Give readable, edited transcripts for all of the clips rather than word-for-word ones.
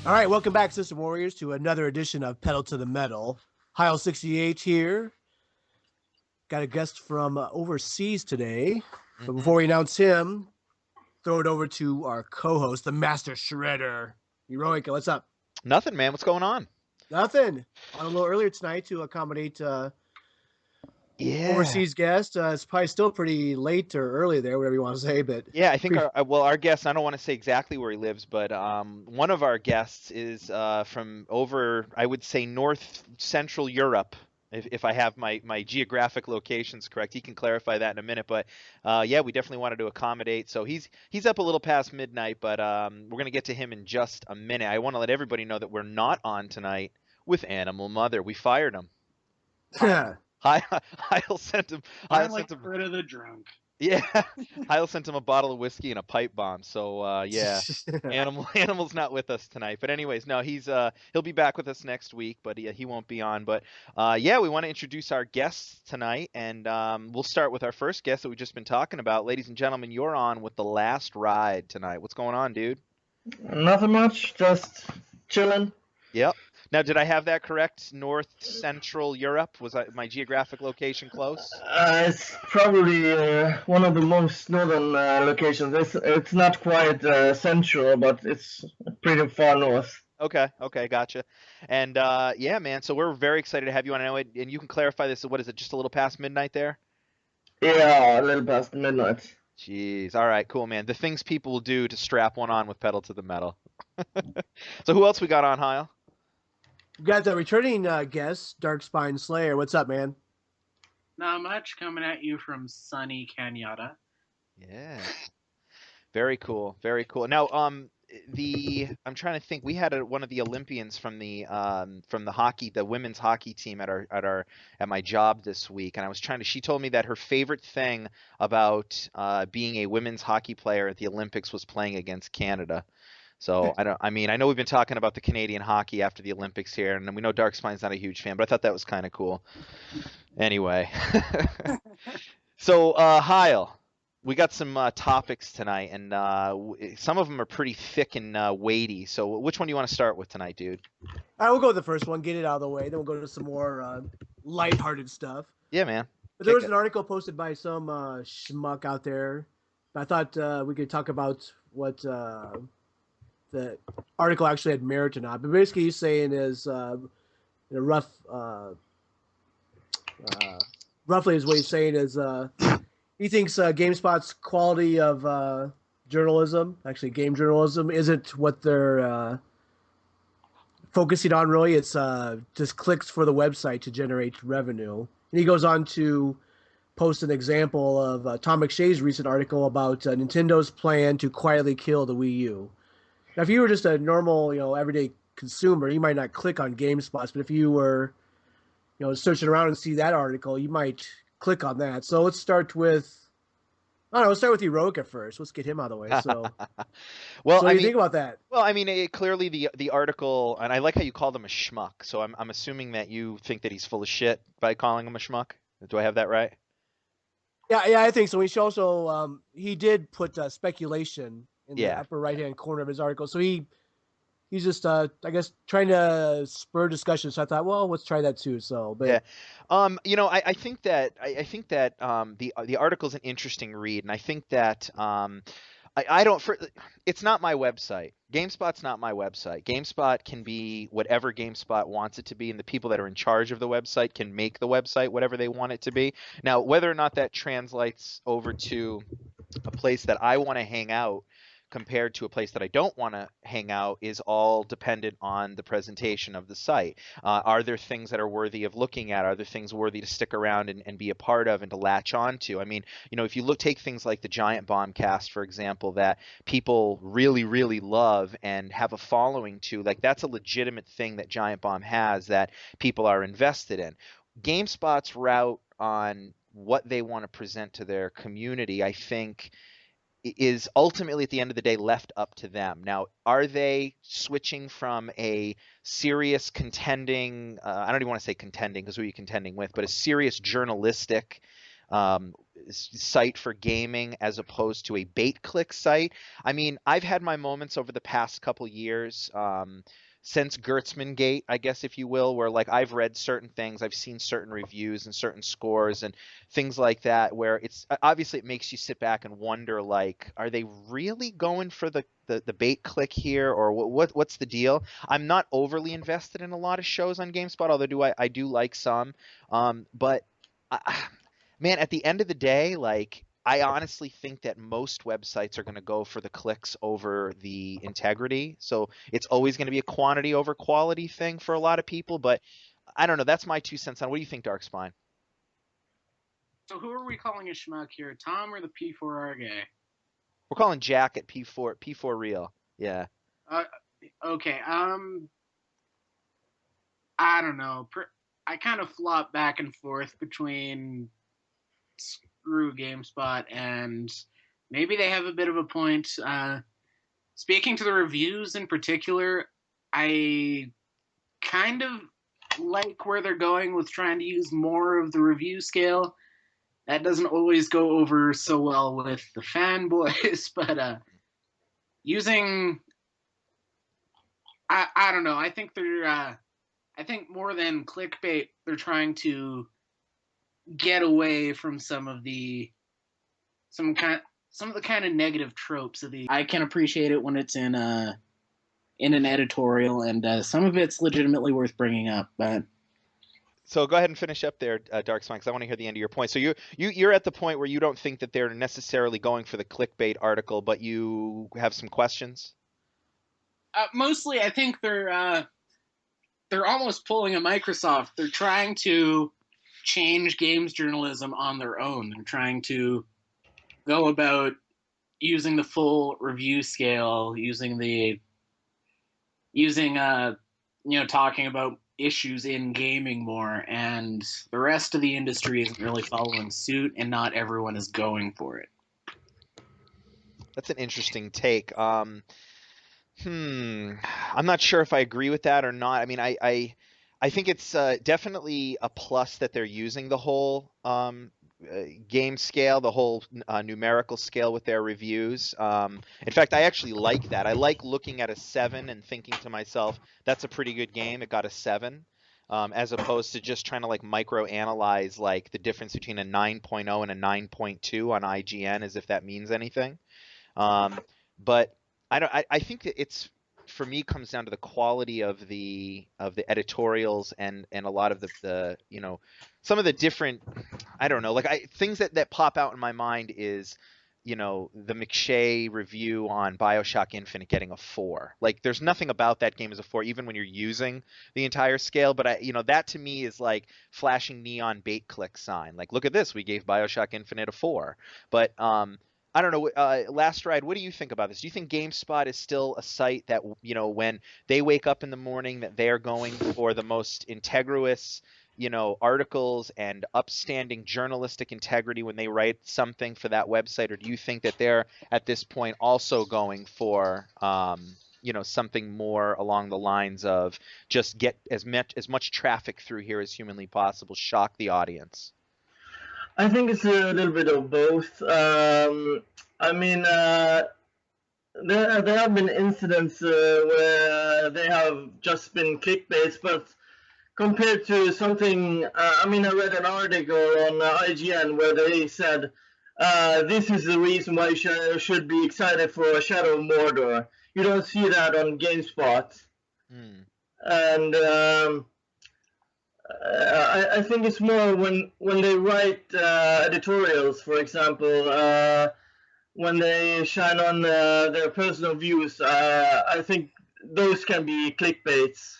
All right, welcome back, System Warriors, to another edition of Pedal to the Metal. Heil 68 here. Got a guest from overseas today. But before we announce him, throw it over to our co-host, the Master Shredder. Eroica, what's up? Nothing, man. What's going on? Nothing. On a little earlier tonight to accommodate overseas guest. It's probably still pretty late or early there, whatever you want to say. But yeah, I think our guest, I don't want to say exactly where he lives, but one of our guests is from over, I would say, North Central Europe. If I have my geographic locations correct, he can clarify that in a minute. But yeah, we definitely wanted to accommodate. So he's up a little past midnight, but we're going to get to him in just a minute. I want to let everybody know that we're not on tonight with Animal Mother. We fired him. Heil sent him. I'm like rid of the drunk. Yeah, Heil sent him a bottle of whiskey and a pipe bomb. So yeah, Animal's not with us tonight. But anyways, no, he'll be back with us next week, but he won't be on. But yeah, we want to introduce our guests tonight, and we'll start with our first guest that we've just been talking about. Ladies and gentlemen, you're on with The Last Ride tonight. What's going on, dude? Nothing much, just chilling. Yep. Now, did I have that correct? North Central Europe? Was my geographic location close? It's probably one of the most northern locations. It's not quite central, but it's pretty far north. Okay, gotcha. And yeah, man, so we're very excited to have you on. And you can clarify this. What is it, just a little past midnight there? Yeah, a little past midnight. Jeez. All right, cool, man. The things people will do to strap one on with Pedal to the Metal. So who else we got on, Heil? We got the returning guest, Darkspineslayer. What's up, man? Not much, coming at you from sunny Canada. Yeah. Very cool. Very cool. Now, I'm trying to think. We had one of the Olympians from the hockey, the women's hockey team at my job this week, and I was she told me that her favorite thing about being a women's hockey player at the Olympics was playing against Canada. So I know we've been talking about the Canadian hockey after the Olympics here, and we know Darkspine's not a huge fan, but I thought that was kind of cool. Anyway, so Heil, we got some topics tonight, and some of them are pretty thick and weighty. So which one do you want to start with tonight, dude? All right, we'll go with the first one, get it out of the way. Then we'll go to some more lighthearted stuff. Yeah, man. But there was an article posted by some schmuck out there. I thought we could talk about what the article actually had merit or not. But basically he's saying is, roughly is what he's saying is he thinks GameSpot's quality of journalism, actually game journalism, isn't what they're focusing on really. It's just clicks for the website to generate revenue. And he goes on to post an example of Tom McShay's recent article about Nintendo's plan to quietly kill the Wii U. Now, if you were just a normal, everyday consumer, you might not click on GameSpots, but if you were, searching around and see that article, you might click on that. So let's start with, let's start with Eroica first. Let's get him out of the way. So, well, so what do you think about that? Well, clearly the article, and I like how you called him a schmuck. So I'm assuming that you think that he's full of shit by calling him a schmuck. Do I have that right? Yeah, I think so. He should also, he did put speculation in the upper right-hand corner of his article. So he's just, I guess, trying to spur discussion. So I thought, well, let's try that too. So, but yeah, I think that the article's an interesting read, and I think that it's not my website. GameSpot's not my website. GameSpot can be whatever GameSpot wants it to be, and the people that are in charge of the website can make the website whatever they want it to be. Now, whether or not that translates over to a place that I want to hang out compared to a place that I don't want to hang out is all dependent on the presentation of the site. Are there things that are worthy of looking at? Are there things worthy to stick around and be a part of and to latch on to? If you take things like the Giant Bomb cast, for example, that people really, really love and have a following to, that's a legitimate thing that Giant Bomb has that people are invested in. GameSpot's route on what they want to present to their community, I think, is ultimately at the end of the day left up to them. Now, are they switching from a serious contending, I don't even want to say contending because who are you contending with, but a serious journalistic site for gaming as opposed to a bait click site. I mean, I've had my moments over the past couple years, since Gertzman Gate, I guess, if you will, where like I've read certain things, I've seen certain reviews and certain scores and things like that, where it's obviously it makes you sit back and wonder, like, are they really going for the bait click here, or what's the deal? I'm not overly invested in a lot of shows on GameSpot, although I do like some, but man, at the end of the day, like, I honestly think that most websites are going to go for the clicks over the integrity. So it's always going to be a quantity over quality thing for a lot of people. But I don't know. That's my 2 cents on. What do you think, Darkspine? So who are we calling a schmuck here, Tom or the P4R guy? We're calling Jack at P4 Real. Yeah. Okay. I don't know. I kind of flop back and forth between screw GameSpot and maybe they have a bit of a point. Speaking to the reviews in particular, I kind of like where they're going with trying to use more of the review scale. That doesn't always go over so well with the fanboys, but using, I don't know. I think they're, I think more than clickbait, they're trying to get away from some of the kind of negative tropes of the. I can appreciate it when it's in an editorial, and some of it's legitimately worth bringing up. But so go ahead and finish up there, Darkspine, because I want to hear the end of your point. So you're at the point where you don't think that they're necessarily going for the clickbait article, but you have some questions. Mostly, I think they're almost pulling a Microsoft. They're trying to change games journalism on their own. They're trying to go about using the full review scale, talking about issues in gaming more, and the rest of the industry isn't really following suit, and not everyone is going for it. That's an interesting take. I'm not sure if I agree with that or not. I mean, I think it's definitely a plus that they're using the whole game scale, the whole numerical scale with their reviews. In fact, I actually like that. I like looking at a 7 and thinking to myself, that's a pretty good game. It got a 7. As opposed to just trying to like micro-analyze like the difference between a 9.0 and a 9.2 on IGN, as if that means anything. But I think that it's, for me, comes down to the quality of the editorials and a lot of the some of the different, I don't know, like things that pop out in my mind is, the McShay review on BioShock Infinite getting a 4. Like, there's nothing about that game as a 4, even when you're using the entire scale. But that to me is like flashing neon bait click sign. Like, look at this, we gave BioShock Infinite a 4. But I don't know. Last Ride, what do you think about this? Do you think GameSpot is still a site that, when they wake up in the morning, that they're going for the most integrous, articles and upstanding journalistic integrity when they write something for that website? Or do you think that they're at this point also going for, something more along the lines of just get as much traffic through here as humanly possible, shock the audience? I think it's a little bit of both. I mean, there have been incidents where they have just been clickbaits, but compared to something, I read an article on IGN where they said, this is the reason why you should be excited for Shadow of Mordor. You don't see that on GameSpot. And I think it's more when they write editorials, for example, when they shine on their personal views. I think those can be clickbaits.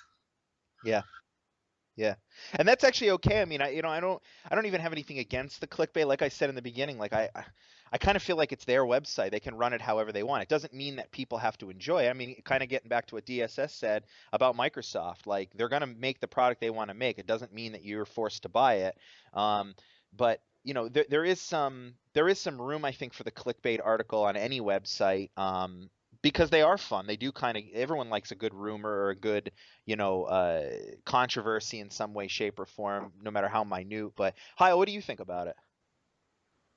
Yeah, and that's actually okay. I mean, I don't even have anything against the clickbait. Like I said in the beginning, like I kind of feel like it's their website. They can run it however they want. It doesn't mean that people have to enjoy it. I mean, kind of getting back to what DSS said about Microsoft, like they're going to make the product they want to make. It doesn't mean that you're forced to buy it. But there is some room, I think, for the clickbait article on any website. Because they are fun. They do everyone likes a good rumor or a good, controversy in some way, shape, or form, no matter how minute. But Heil, what do you think about it?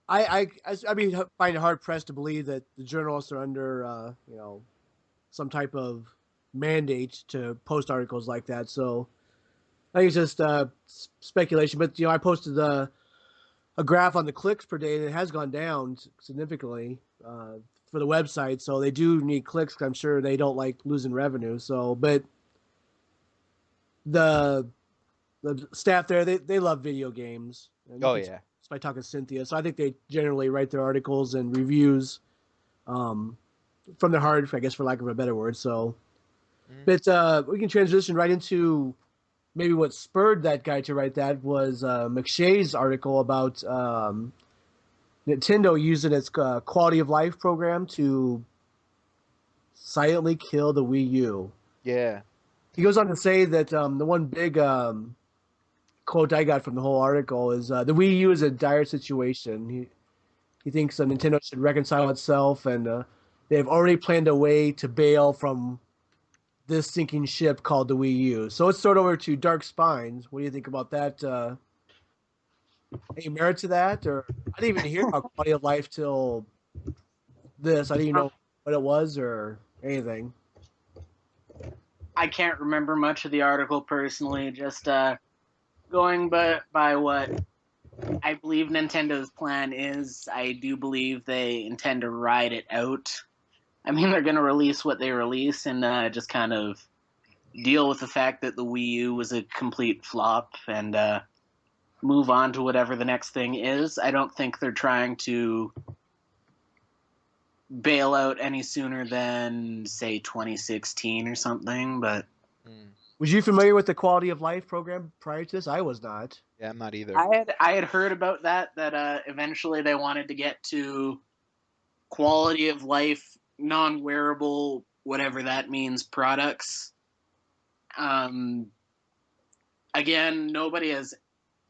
I mean, find it hard pressed to believe that the journalists are under, some type of mandate to post articles like that. So I think it's just speculation. But I posted a graph on the clicks per day, and it has gone down significantly for the website. So they do need clicks. 'Cause I'm sure they don't like losing revenue. So, but the staff there, they love video games. And Oh yeah. just by talking to Cynthia, so I think they generally write their articles and reviews from their heart, I guess, for lack of a better word. So, but we can transition right into maybe what spurred that guy to write that was McShay's article about Nintendo using its quality of life program to silently kill the Wii U. Yeah. He goes on to say that the one big quote I got from the whole article is the Wii U is a dire situation. He thinks Nintendo should reconcile itself, and they have already planned a way to bail from this sinking ship called the Wii U. So let's start over to Dark Spines. What do you think about that? Any merit to that? Or I didn't even hear about quality of life till this. I didn't even know what it was or anything. I can't remember much of the article personally, just going by what I believe Nintendo's plan is. I do believe they intend to ride it out. I mean, they're going to release what they release and just kind of deal with the fact that the Wii U was a complete flop and move on to whatever the next thing is. I don't think they're trying to bail out any sooner than, say, 2016 or something, but... Was you familiar with the quality of life program prior to this? I was not. Yeah, I'm not either. I had heard about that eventually they wanted to get to quality of life, non-wearable, whatever that means, products. Again, nobody has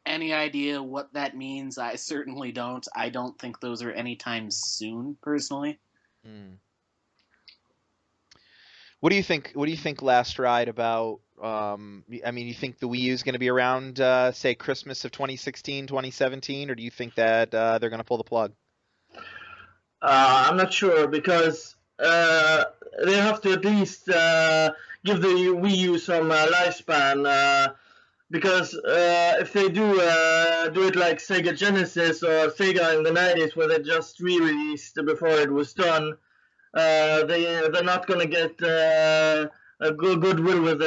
any idea what that means. I certainly don't. I don't think those are anytime soon, personally. What do you think? What do you think, Last Ride, about? I mean, you think the Wii U is going to be around, say, Christmas of 2016, 2017, or do you think that they're going to pull the plug? I'm not sure because they have to at least give the Wii U some lifespan. Because if they do it like Sega Genesis or Sega in the 90s, where they just re-released before it was done, they're not gonna get a goodwill with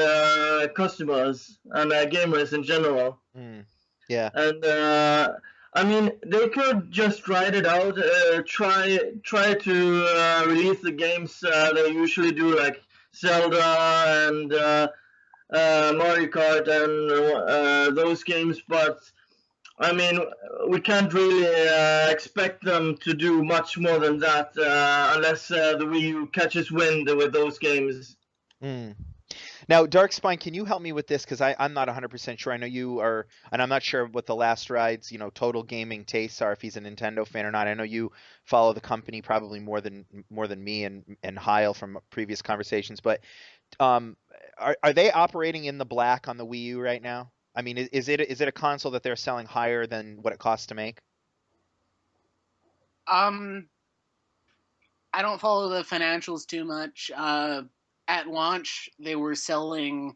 customers and gamers in general. Yeah. And I mean, they could just ride it out, try to release the games they usually do, like Zelda and Mario Kart and those games, but I mean, we can't really expect them to do much more than that unless the Wii U catches wind with those games. Now, Darkspine, can you help me with this? Because I'm not 100% sure. I know you are, and I'm not sure what the Last Ride's, total gaming tastes are, if he's a Nintendo fan or not. I know you follow the company probably more than me and Heil from previous conversations, but are they operating in the black on the Wii U right now? I mean, is it a console that they're selling higher than what it costs to make? I don't follow the financials too much. At launch, they were selling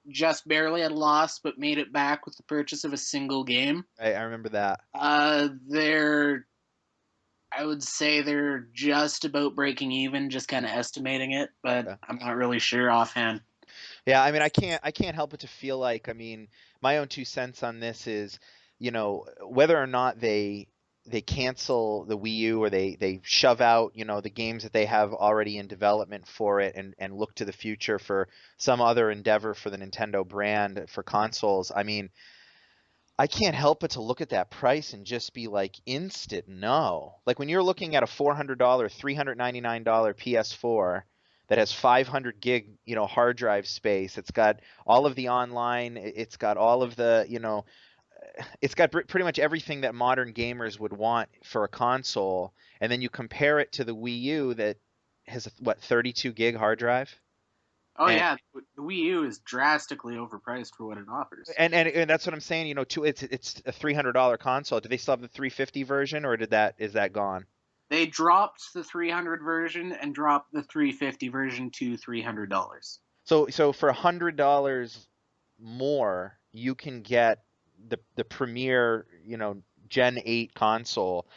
just barely at a loss, but made it back with the purchase of a single game. I remember that. I would say they're just about breaking even, just kind of estimating it, but okay. I'm not really sure offhand. Yeah, I mean, I can't help but to feel like, I mean, my own 2 cents on this is, whether or not they cancel the Wii U or they shove out, the games that they have already in development for it and look to the future for some other endeavor for the Nintendo brand for consoles. I mean, I can't help but to look at that price and just be like, instant no. Like when you're looking at a $400, $399 PS4 that has 500 gig, hard drive space, it's got all of the online, it's got all of the, it's got pretty much everything that modern gamers would want for a console, and then you compare it to the Wii U that has a 32 gig hard drive. Oh And- yeah, the Wii U is drastically overpriced for what it offers. And that's what I'm saying. You know, it's a $300 console. Do they still have the 350 version, or is that gone? They dropped the 300 version and dropped the 350 version to $300. So for $100 more, you can get the premier, Gen 8 console.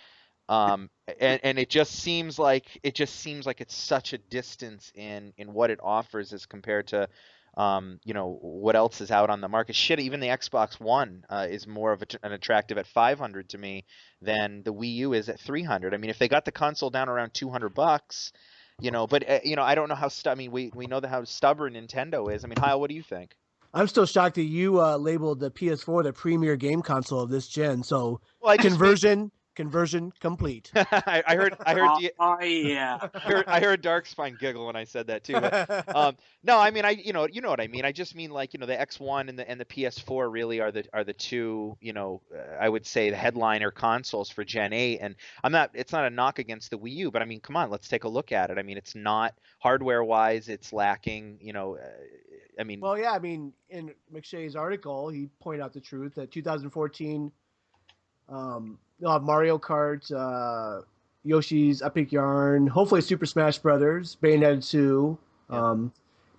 And it just seems like it's such a distance in what it offers as compared to what else is out on the market. Shit, even the Xbox One is more of an attractive at 500 to me than the Wii U is at 300. I mean, if they got the console down around $200, but I don't know how we know how stubborn Nintendo is. I mean, Heil, what do you think? I'm still shocked that you labeled the PS4 the premier game console of this gen. So Well, conversion complete. I heard Yeah. I heard Darkspine giggle when I said that too. But, no, I mean, you know what I mean. I just mean like, the X1 and the PS4 really are the two, I would say the headliner consoles for Gen 8. And it's not a knock against the Wii U, but I mean, come on, let's take a look at it. I mean, it's not hardware wise, it's lacking, I mean. Well, yeah, I mean, in McShay's article, he pointed out the truth that 2014, they'll have Mario Kart, Yoshi's Epic Yarn, hopefully Super Smash Brothers, Bayonetta 2. Yeah.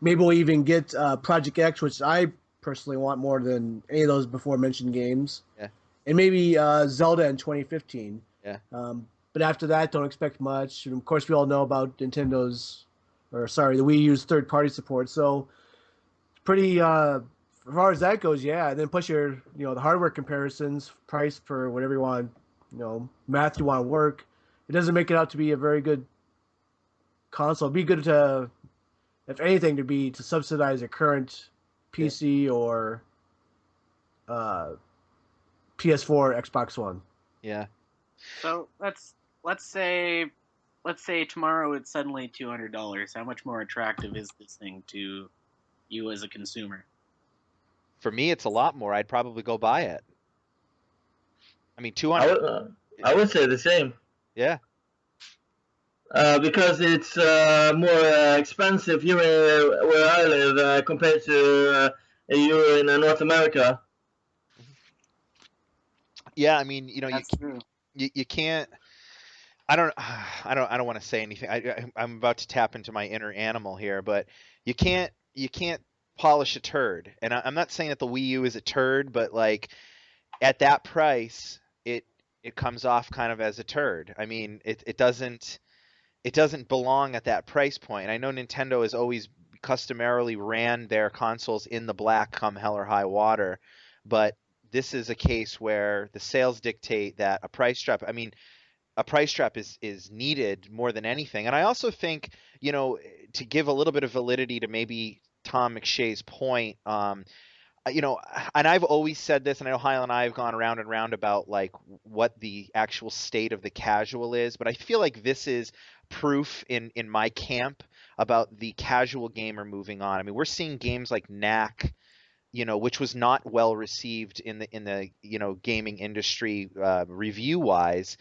Maybe we'll even get Project X, which I personally want more than any of those before mentioned games. Yeah. And maybe Zelda in 2015. Yeah. But after that, don't expect much. And of course, we all know about the Wii U's third-party support. So it's pretty, as far as that goes, yeah. And then plus the hardware comparisons, price for whatever you want, math you want to work. It doesn't make it out to be a very good console. It'd be good to, if anything, to subsidize a current PC or PS4, Xbox One. Yeah. So let's say tomorrow it's suddenly $200. How much more attractive is this thing to you as a consumer? For me, it's a lot more. I'd probably go buy it. I mean, 200. I would say the same. Yeah. Because it's more expensive here where I live compared to you in North America. Yeah, I mean, That's true. you can't. I don't want to say anything. I'm about to tap into my inner animal here, but you can't polish a turd. And I'm not saying that the Wii U is a turd, but like at that price, it comes off kind of as a turd. I mean, it doesn't belong at that price point. And I know Nintendo has always customarily ran their consoles in the black come hell or high water, but this is a case where the sales dictate that a price drop is needed more than anything. And I also think, to give a little bit of validity to maybe Tom McShay's point, and I've always said this, and I know Heil and I have gone around and round about like what the actual state of the casual is, but I feel like this is proof in my camp about the casual gamer moving on. I mean, we're seeing games like Knack, which was not well received in the gaming industry review wise,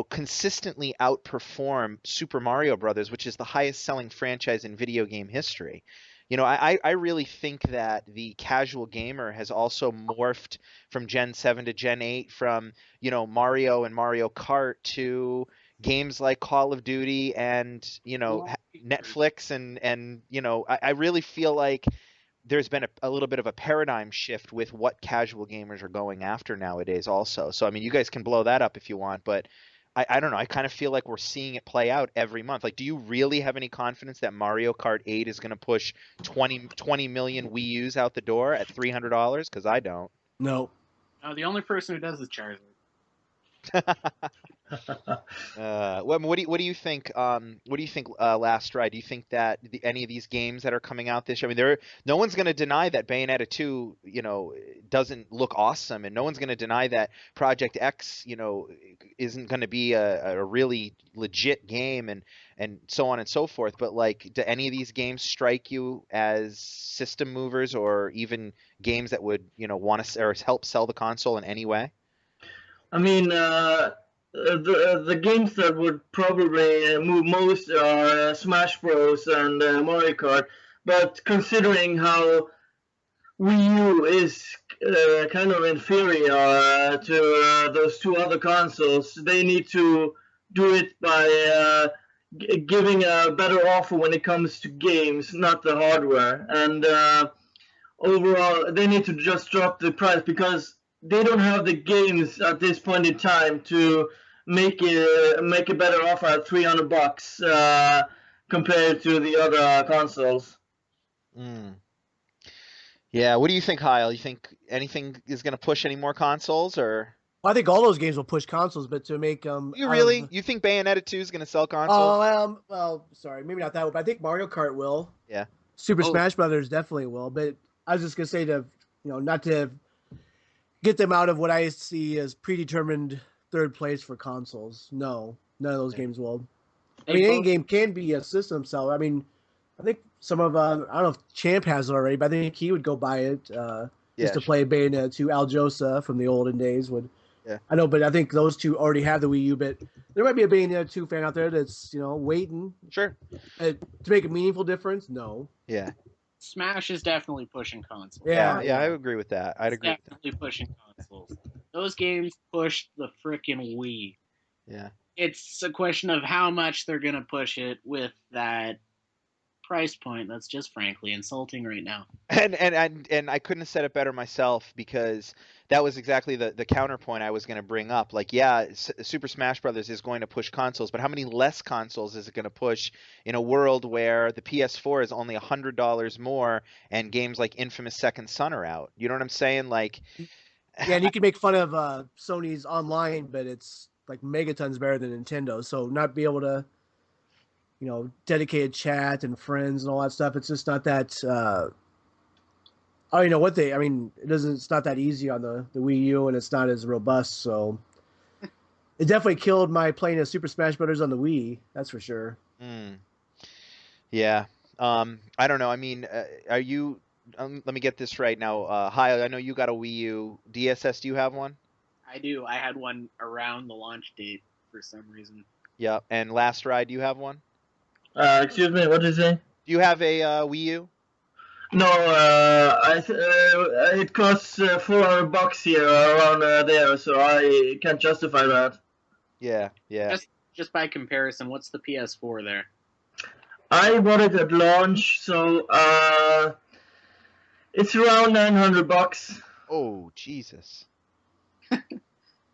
consistently outperform Super Mario Brothers, which is the highest selling franchise in video game history. I really think that the casual gamer has also morphed from Gen 7 to Gen 8, from, Mario and Mario Kart to games like Call of Duty and, Netflix. And I really feel like there's been a little bit of a paradigm shift with what casual gamers are going after nowadays also. So, I mean, you guys can blow that up if you want, but I don't know. I kind of feel like we're seeing it play out every month. Like, do you really have any confidence that Mario Kart 8 is going to push 20 million Wii U's out the door at $300? Because I don't. No. The only person who does is Charizard. What do you think? What do you think? Last Ride. Do you think that any of these games that are coming out this year? I mean, no one's going to deny that Bayonetta 2, doesn't look awesome, and no one's going to deny that Project X, isn't going to be a really legit game, and so on and so forth. But like, do any of these games strike you as system movers, or even games that would want to or help sell the console in any way? I mean, the games that would probably move most are Smash Bros. And Mario Kart. But considering how Wii U is kind of inferior to those two other consoles, they need to do it by giving a better offer when it comes to games, not the hardware. And overall, they need to just drop the price because they don't have the games at this point in time to make a better offer at $300 compared to the other consoles. Mm. Yeah, what do you think, Heil? You think anything is going to push any more consoles, or? I think all those games will push consoles, but to make You really? You think Bayonetta 2 is going to sell consoles? Oh, well, sorry, maybe not that one, but I think Mario Kart will. Yeah. Super Smash Brothers definitely will, but I was just gonna say to not to get them out of what I see as predetermined third place for consoles. No, none of those games will. I mean, any game can be a system seller. I mean, I think some of I don't know if Champ has it already, but I think he would go buy it just to play Bayonetta 2. Aljosa from the olden days would. Yeah. I know, but I think those two already have the Wii U. But there might be a Bayonetta 2 fan out there that's waiting. Sure. To make a meaningful difference. No. Yeah. Smash is definitely pushing consoles. Yeah, I agree with that. I'd agree. Definitely pushing consoles. Those games pushed the frickin' Wii. Yeah. It's a question of how much they're gonna push it with that price point that's just frankly insulting right now. And I couldn't have said it better myself, because that was exactly the counterpoint I was going to bring up. Like, yeah, Super Smash Brothers is going to push consoles, but how many less consoles is it going to push in a world where the PS4 is only $100 more and games like Infamous Second Son are out? You know what I'm saying? Like, yeah, and you can make fun of Sony's online, but it's like megatons better than Nintendo. So not be able to, dedicated chat and friends and all that stuff. It's just not that. I mean, it's not that easy on the Wii U, and it's not as robust. So it definitely killed my playing of Super Smash Brothers on the Wii. That's for sure. Yeah. I don't know. I mean, are you? Let me get this right now. Hi, I know you got a Wii U. DSS, do you have one? I do. I had one around the launch date for some reason. Yeah. And Last Ride, do you have one? Excuse me, what did you say? Do you have a Wii U? No, it costs $400 here around there, so I can't justify that. Yeah. Just by comparison, what's the PS4 there? I bought it at launch, so it's around $900. Oh, Jesus.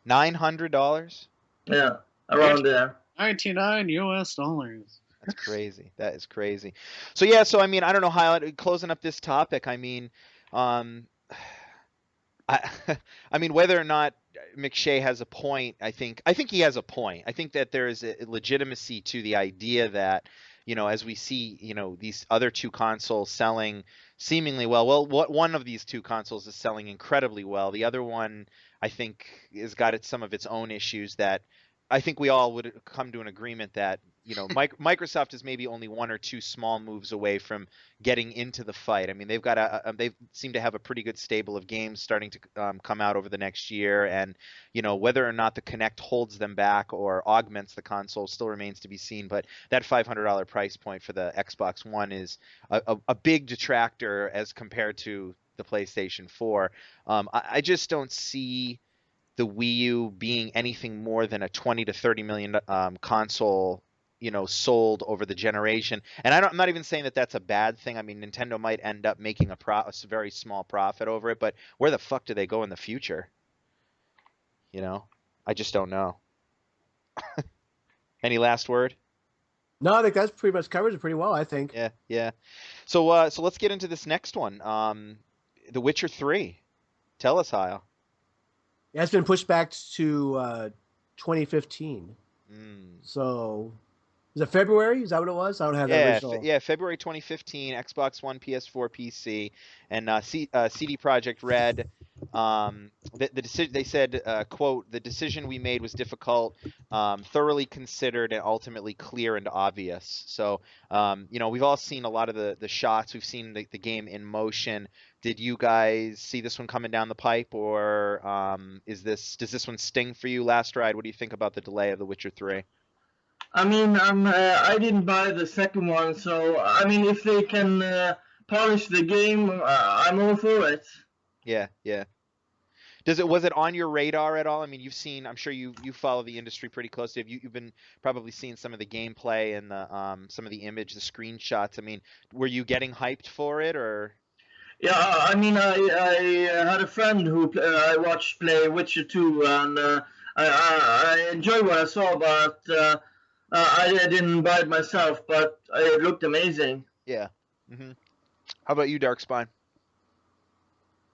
$900? Yeah, around there. $99 US. That's crazy. That is crazy. So yeah, I mean, I don't know, closing up this topic, I mean, I mean, whether or not McShay has a point, I think he has a point. I think that there is a legitimacy to the idea that, as we see, these other two consoles selling seemingly well, one of these two consoles is selling incredibly well. The other one, I think, has got some of its own issues that I think we all would come to an agreement that, Microsoft is maybe only one or two small moves away from getting into the fight. I mean, they've got they seem to have a pretty good stable of games starting to come out over the next year, and whether or not the Kinect holds them back or augments the console still remains to be seen. But that $500 price point for the Xbox One is a big detractor as compared to the PlayStation 4. I just don't see the Wii U being anything more than a 20 to 30 million console, sold over the generation. And I'm not even saying that that's a bad thing. I mean, Nintendo might end up making a very small profit over it, but where the fuck do they go in the future? I just don't know. Any last word? No, I think that's pretty much covers it pretty well, I think. Yeah. So let's get into this next one. The Witcher 3. Tell us, Heil. Yeah, it's been pushed back to 2015. So, is it February? Is that what it was? I don't have that original. February 2015, Xbox One, PS4, PC, and CD Projekt Red. The decision, they said, quote, "The decision we made was difficult, thoroughly considered, and ultimately clear and obvious." So, we've all seen a lot of the shots. We've seen the game in motion. Did you guys see this one coming down the pipe, or does this one sting for you? Last Ride, what do you think about the delay of The Witcher 3? I mean, I didn't buy the second one, so I mean, if they can polish the game, I'm all for it. Yeah, yeah. Was it on your radar at all? I mean, I'm sure you follow the industry pretty closely. You've been probably seeing some of the gameplay and some of the the screenshots. I mean, were you getting hyped for it or? Yeah, I mean, I had a friend who I watched play Witcher 2, and I enjoyed what I saw, but I didn't buy it myself, but it looked amazing. Yeah. Hmm. How about you, Darkspine?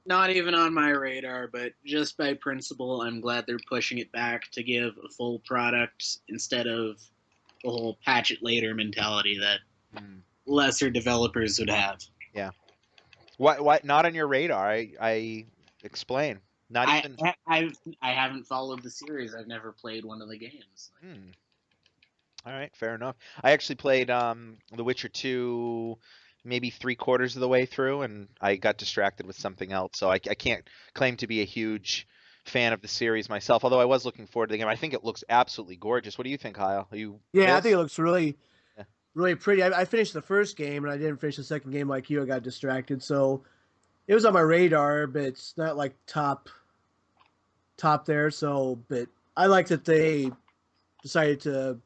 Not even on my radar, but just by principle, I'm glad they're pushing it back to give a full product instead of the whole patch it later mentality that lesser developers would have. Yeah. Why not on your radar? I explain. Not even. I haven't followed the series. I've never played one of the games. All right, fair enough. I actually played The Witcher 2 maybe 3/4 of the way through, and I got distracted with something else. So I can't claim to be a huge fan of the series myself, although I was looking forward to the game. I think it looks absolutely gorgeous. What do you think, Heil? Yeah, I think it looks really, really pretty. I finished the first game, and I didn't finish the second game like you. I got distracted, so it was on my radar, but it's not like top there. So, but I like that they decided to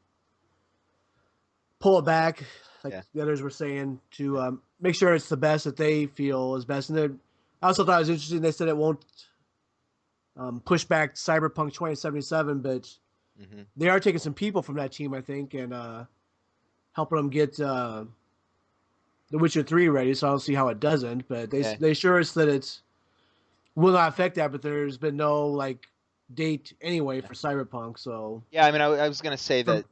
pull it back, like the others were saying, to make sure it's the best that they feel is best. And then I also thought it was interesting. They said it won't push back Cyberpunk 2077, but they are taking some people from that team, I think, and helping them get The Witcher 3 ready. So I don't see how it doesn't. But they assure us that it will not affect that. But there's been no like date anyway for Cyberpunk. So yeah, I mean, I was gonna say that.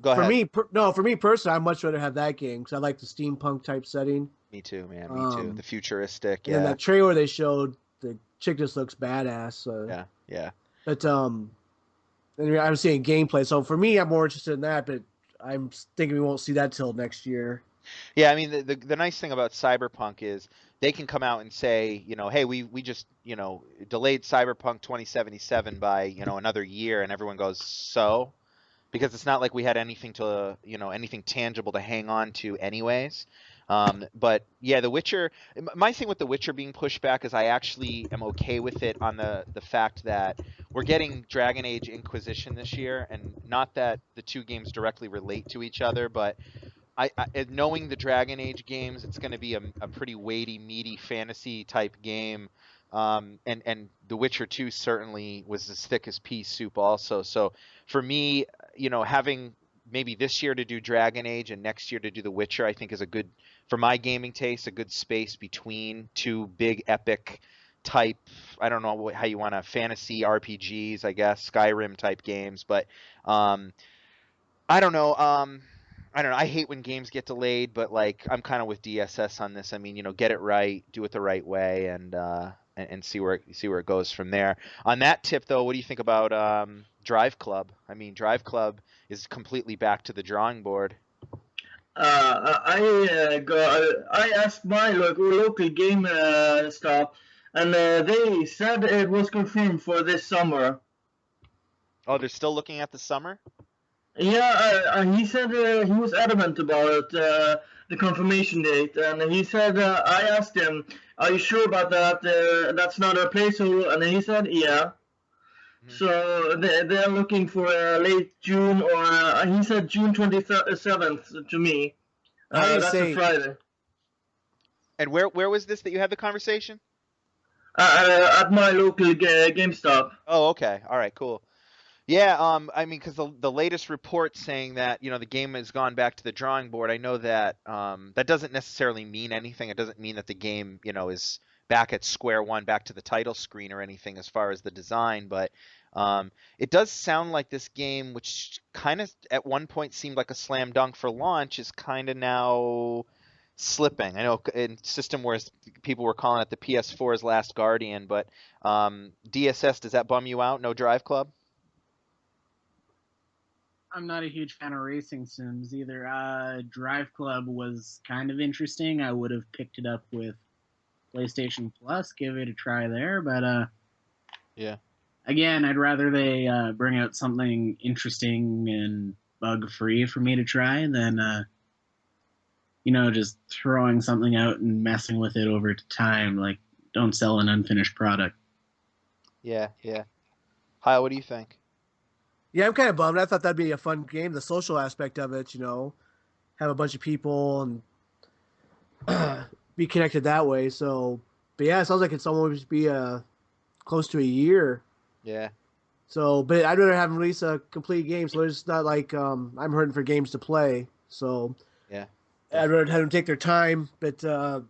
Go ahead. For me personally, I'd much rather have that game because I like the steampunk type setting. Me too, man. Me too. The futuristic. Yeah. And that trailer they showed, the chick just looks badass. Yeah. But and I'm seeing gameplay, so for me, I'm more interested in that. But I'm thinking we won't see that till next year. Yeah, I mean, the nice thing about Cyberpunk is they can come out and say, hey, we just, delayed Cyberpunk 2077 by, another year, and everyone goes, so? Because it's not like we had anything to, anything tangible to hang on to anyways. But yeah, The Witcher, my thing with The Witcher being pushed back is I actually am okay with it on the fact that we're getting Dragon Age Inquisition this year, and not that the two games directly relate to each other, but I knowing the Dragon Age games, it's going to be a pretty weighty, meaty fantasy type game. And The Witcher 2 certainly was as thick as pea soup also. So for me, having maybe this year to do Dragon Age and next year to do The Witcher, I think is a good, for my gaming taste, a good space between two big epic type, I don't know how you want to, fantasy RPGs, I guess, Skyrim type games. But I don't know. I don't know. I hate when games get delayed, but like I'm kind of with DSS on this. I mean, get it right, do it the right way, and see where it goes from there. On that tip, though, what do you think about Drive Club? I mean, Drive Club is completely back to the drawing board. I asked my local game stop, and they said it was confirmed for this summer. Oh, they're still looking at the summer? Yeah, he said he was adamant about the confirmation date, and he said, I asked him, are you sure about that? That's not a placeholder, and he said, yeah. So they're looking for late June, or he said June 27th to me. That's a Friday. And where was this that you had the conversation? At my local GameStop. Oh, okay. All right, cool. Yeah, I mean, because the latest report saying that the game has gone back to the drawing board. I know that that doesn't necessarily mean anything. It doesn't mean that the game is back at square one, back to the title screen or anything as far as the design. But it does sound like this game, which kind of at one point seemed like a slam dunk for launch, is kind of now slipping. I know in System Wars people were calling it the PS4's Last Guardian, but DSS, does that bum you out? No Drive Club? I'm not a huge fan of racing sims either. Drive Club was kind of interesting. I would have picked it up with PlayStation Plus, give it a try there. But yeah, again, I'd rather they bring out something interesting and bug free for me to try than just throwing something out and messing with it over time. Like, don't sell an unfinished product. Yeah, yeah. Heil, what do you think? Yeah, I'm kind of bummed. I thought that'd be a fun game. The social aspect of it, have a bunch of people and be connected that way. So, but yeah, it sounds like it's almost be close to a year. Yeah. So, but I'd rather have them release a complete game. So it's not like I'm hurting for games to play. So Yeah. I'd rather have them take their time. But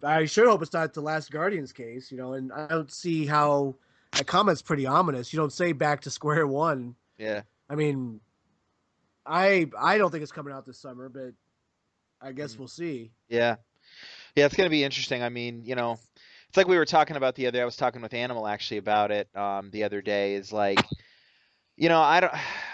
I sure hope it's not the Last Guardian's case. And I don't see how that comment's pretty ominous. You don't say back to square one. Yeah. I mean, I don't think it's coming out this summer, but I guess we'll see. Yeah. Yeah, it's going to be interesting. I mean, it's like we were talking about the other. I was talking with Animal actually about it the other day. Is like, I don't.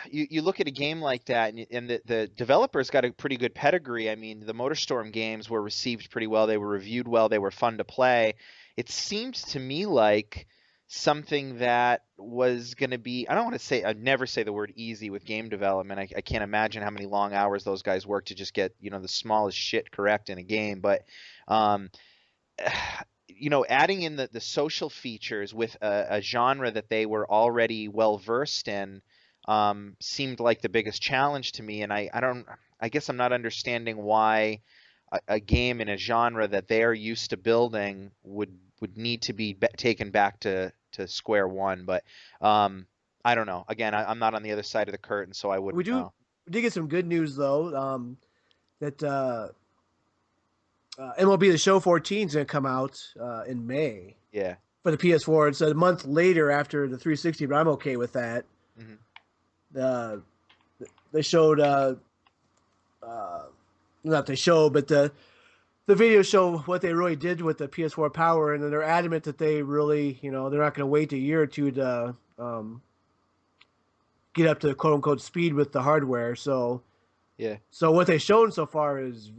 You look at a game like that, and the developers got a pretty good pedigree. I mean, the MotorStorm games were received pretty well. They were reviewed well. They were fun to play. It seemed to me like something that was going to be, I don't want to say, I'd never say the word easy with game development. I can't imagine how many long hours those guys work to just get, the smallest shit correct in a game. But, adding in the social features with a genre that they were already well versed in seemed like the biggest challenge to me. And I guess I'm not understanding why a game in a genre that they're used to building would need to be taken back to square one. But I don't know. Again, I'm not on the other side of the curtain, so I wouldn't know. We did get some good news, though, that MLB The Show 14 is going to come out in May. Yeah. For the PS4. It's a month later after the 360, but I'm okay with that. Mm-hmm. They showed... not they show, but the videos show what they really did with the PS4 power, and then they're adamant that they really, they're not going to wait a year or two to get up to quote-unquote speed with the hardware. So, yeah. So what they've shown so far is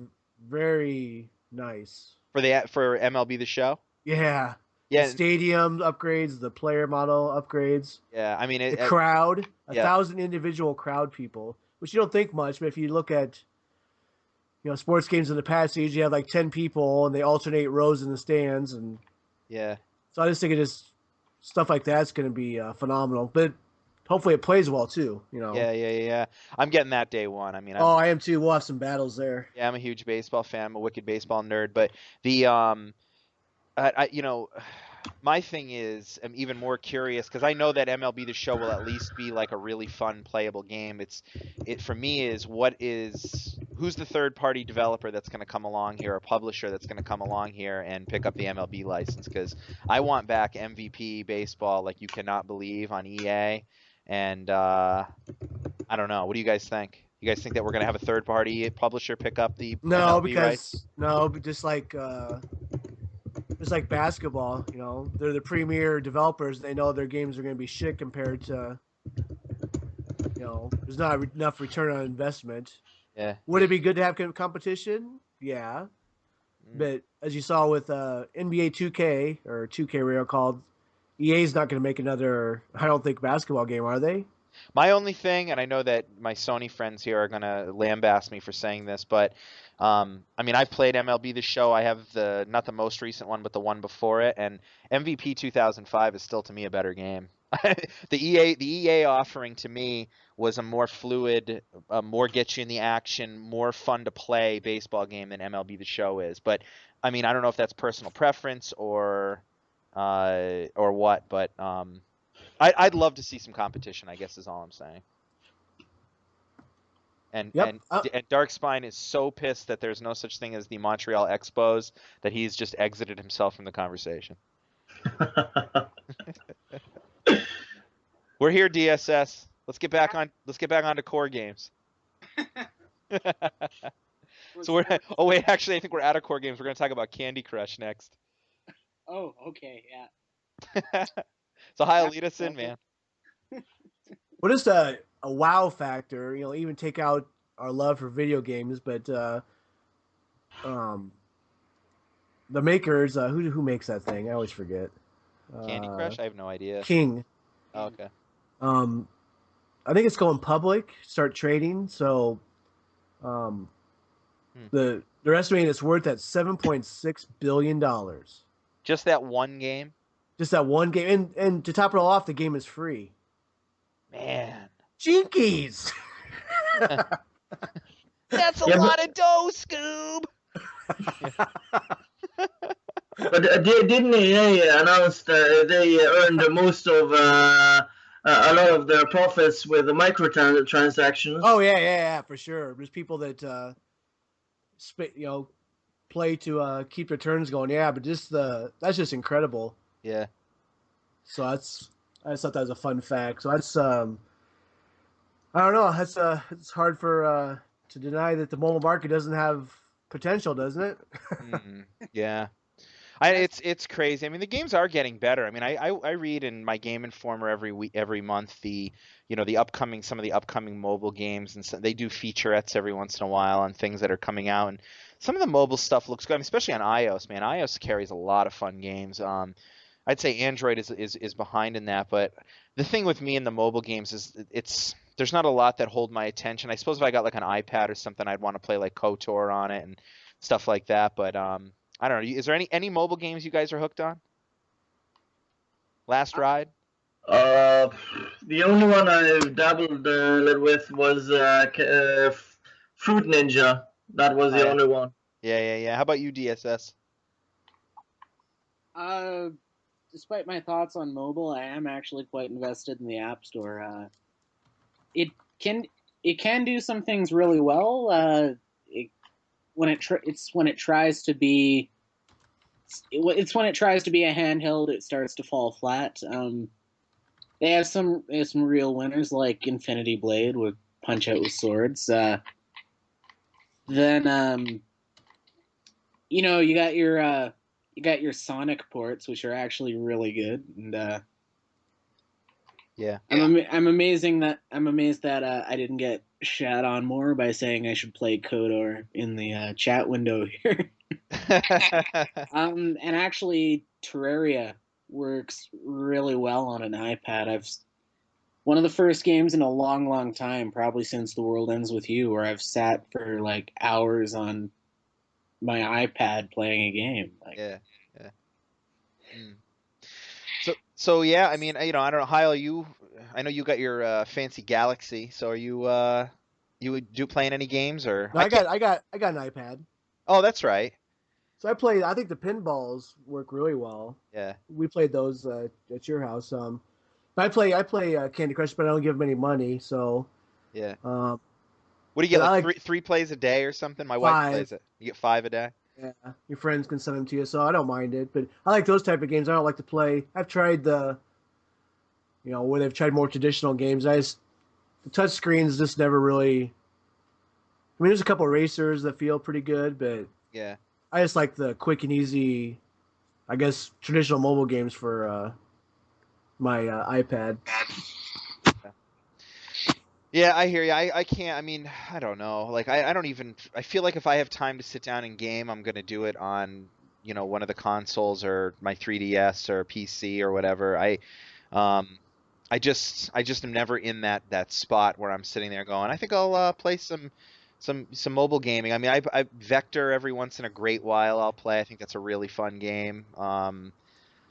very nice. For MLB The Show? Yeah. Yeah. The stadium upgrades, the player model upgrades. Yeah, I mean... the crowd, 1,000 individual crowd people, which you don't think much, but if you look at sports games in the past, you usually have like 10 people and they alternate rows in the stands. And yeah. So I just think stuff like that's going to be phenomenal. But hopefully it plays well too, Yeah. I'm getting that day one. I mean, I am too. We'll have some battles there. Yeah, I'm a huge baseball fan. I'm a wicked baseball nerd. But the my thing is, I'm even more curious because I know that MLB The Show will at least be like a really fun, playable game. It for me is who's the third-party developer that's going to come along here, a publisher that's going to come along here and pick up the MLB license? Because I want back MVP baseball like you cannot believe on EA, and I don't know. What do you guys think? You guys think that we're going to have a third-party publisher pick up the MLB rights? No, just like basketball, they're the premier developers. They know their games are going to be shit compared to, there's not enough return on investment. Yeah. Would it be good to have competition? Yeah. But as you saw with NBA 2K or 2K Real called, EA's not going to make another, I don't think, basketball game, are they? My only thing, and I know that my Sony friends here are going to lambaste me for saying this, but I mean, I've played MLB The Show. I have not the most recent one, but the one before it, and MVP 2005 is still to me a better game. The EA offering to me was a more fluid, more get you in the action, more fun to play baseball game than MLB The Show is. But I mean, I don't know if that's personal preference or what, but I'd love to see some competition, I guess is all I'm saying. And Darkspine is so pissed that there's no such thing as the Montreal Expos that he's just exited himself from the conversation. We're here, DSS. Let's get back onto core games. So actually, I think we're out of core games. We're going to talk about Candy Crush next. Oh, okay, yeah. So Heil, lead us in, man. Well, just a wow factor, even take out our love for video games, but the makers, who makes that thing? I always forget. Candy Crush? I have no idea. King. Oh, okay. I think it's going public, start trading, so They're estimating it's worth at $7.6 billion. Just that one game? Just that one game. And to top it all off, the game is free. Man. Jinkies! That's a lot of dough, Scoob! But didn't EA announce that they earned most of a lot of their profits with the microtransactions? Oh yeah, for sure. There's people that play to keep their turns going. Yeah, but that's just incredible. Yeah. So I just thought that was a fun fact. So that's I don't know. That's it's hard for to deny that the mobile market doesn't have potential, doesn't it? Yeah. It's crazy. I mean, the games are getting better. I mean, I read in my Game Informer every month some of the upcoming mobile games, and so they do featurettes every once in a while on things that are coming out, and some of the mobile stuff looks good. I mean, especially on iOS, man. iOS carries a lot of fun games. I'd say Android is behind in that, but the thing with me in the mobile games is there's not a lot that hold my attention. I suppose if I got like an iPad or something, I'd want to play like KOTOR on it and stuff like that, but I don't know. Is there any mobile games you guys are hooked on? Last Ride? The only one I dabbled a little with was Fruit Ninja. That was the only one. Yeah. How about you, DSS? Despite my thoughts on mobile, I am actually quite invested in the App Store. It can do some things really well. It's when it tries to be a handheld, it starts to fall flat. They have some real winners like Infinity Blade with Punch Out with Swords. Then you got your Sonic ports, which are actually really good, and yeah. I'm amazed that I didn't get shat on more by saying I should play KOTOR in the chat window here. And actually, Terraria works really well on an iPad. One of the first games in a long, long time, probably since The World Ends With You, where I've sat for like hours on my iPad playing a game. Yeah. So yeah, I mean, I don't know, Heil, I know you got your fancy Galaxy. So are you playing any games or? No, I got an iPad. Oh, that's right. So I think the pinballs work really well. Yeah. We played those at your house. I play Candy Crush, but I don't give them any money. So. Yeah. What do you get? Like three plays a day or something? My wife plays it. You get 5 a day. Yeah, your friends can send them to you, so I don't mind it. But I like those type of games. I don't like to play. I've tried where they've tried more traditional games. The touch screens just never really. I mean, there's a couple of racers that feel pretty good, but yeah, I just like the quick and easy, I guess, traditional mobile games for my iPad. Yeah, I hear you. I can't. I mean, I don't know. Like, I don't even. I feel like if I have time to sit down and game, I'm gonna do it on one of the consoles or my 3DS or PC or whatever. I just am never in that spot where I'm sitting there going, I think I'll play some mobile gaming. I mean, I Vector every once in a great while I'll play. I think that's a really fun game.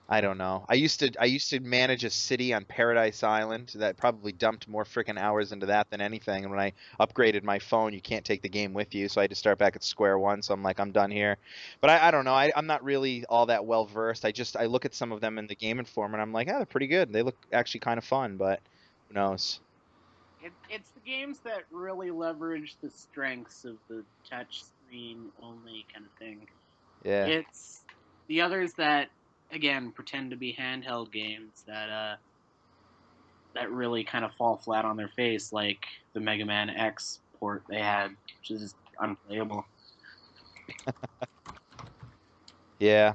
I don't know. I used to manage a city on Paradise Island that probably dumped more freaking hours into that than anything. And when I upgraded my phone, you can't take the game with you, so I had to start back at square one. So I'm like, I'm done here. But I don't know. I'm not really all that well versed. I look at some of them in the Game Informer, and I'm like, they're pretty good. They look actually kind of fun, but who knows? It's the games that really leverage the strengths of the touch screen only kind of thing. Yeah. It's the others that, again, pretend to be handheld games that really kind of fall flat on their face, like the Mega Man X port they had, which is just unplayable. Yeah.